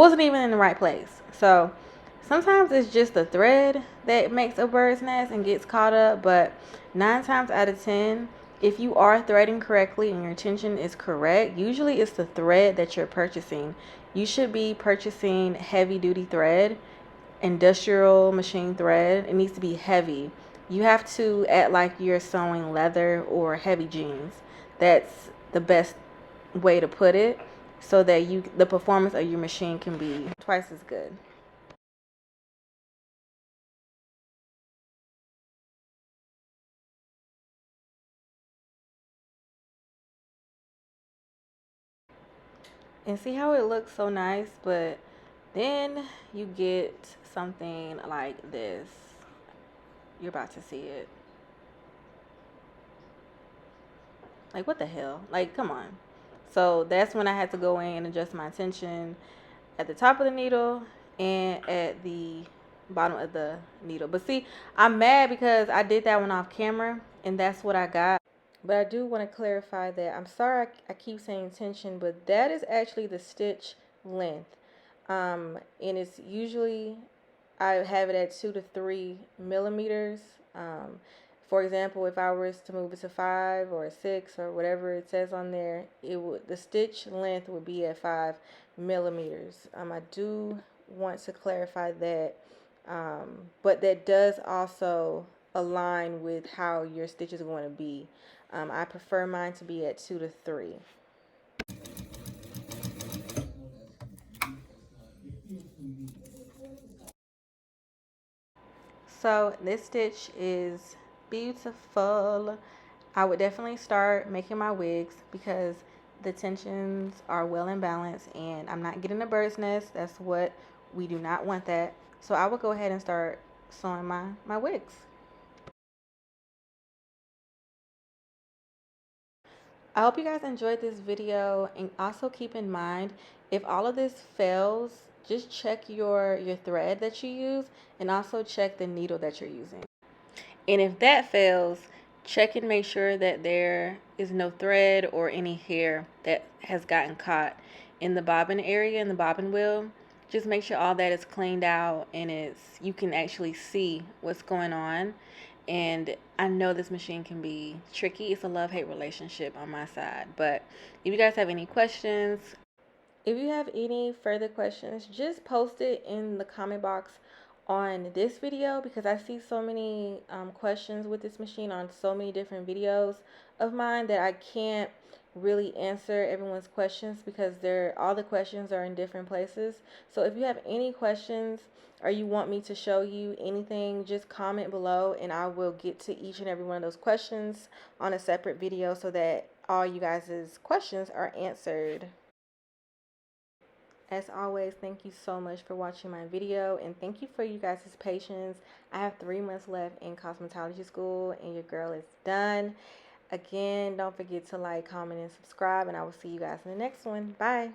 wasn't even in the right place. So sometimes it's just the thread that makes a bird's nest and gets caught up, but 9 times out of 10, if you are threading correctly and your tension is correct, usually it's the thread that you're purchasing. You should be purchasing heavy duty thread, industrial machine thread. It needs to be heavy. You have to act like you're sewing leather or heavy jeans. That's the best way to put it, so that the performance of your machine can be twice as good. And see how it looks so nice, but then you get something like this. You're about to see it. Like, what the hell? Like, come on. So that's when I had to go in and adjust my tension at the top of the needle and at the bottom of the needle. But see, I'm mad because I did that one off camera and that's what I got. But I do want to clarify that I'm sorry I keep saying tension, but that is actually the stitch length. And it's usually, I have it at 2 to 3 millimeters. For example, if I was to move it to 5 or 6 or whatever it says on there, the stitch length would be at 5 millimeters. I do want to clarify that, but that does also align with how your stitch is going to be. I prefer mine to be at 2 to 3. So this stitch is beautiful. I would definitely start making my wigs because the tensions are well in balance and I'm not getting a bird's nest. That's what we do not want that. So I would go ahead and start sewing my wigs. I hope you guys enjoyed this video, and also keep in mind, if all of this fails, just check your thread that you use and also check the needle that you're using. And if that fails, check and make sure that there is no thread or any hair that has gotten caught in the bobbin area, in the bobbin wheel. Just make sure all that is cleaned out and you can actually see what's going on. And I know this machine can be tricky. It's a love-hate relationship on my side. But if you guys have any questions, if you have any further questions, just post it in the comment box on this video, because I see so many questions with this machine on so many different videos of mine that I can't really answer everyone's questions because all the questions are in different places. So if you have any questions or you want me to show you anything, just comment below and I will get to each and every one of those questions on a separate video so that all you guys' questions are answered. As always, thank you so much for watching my video, and thank you for you guys' patience. I have 3 months left in cosmetology school and your girl is done. Again, don't forget to like, comment, and subscribe, and I will see you guys in the next one. Bye.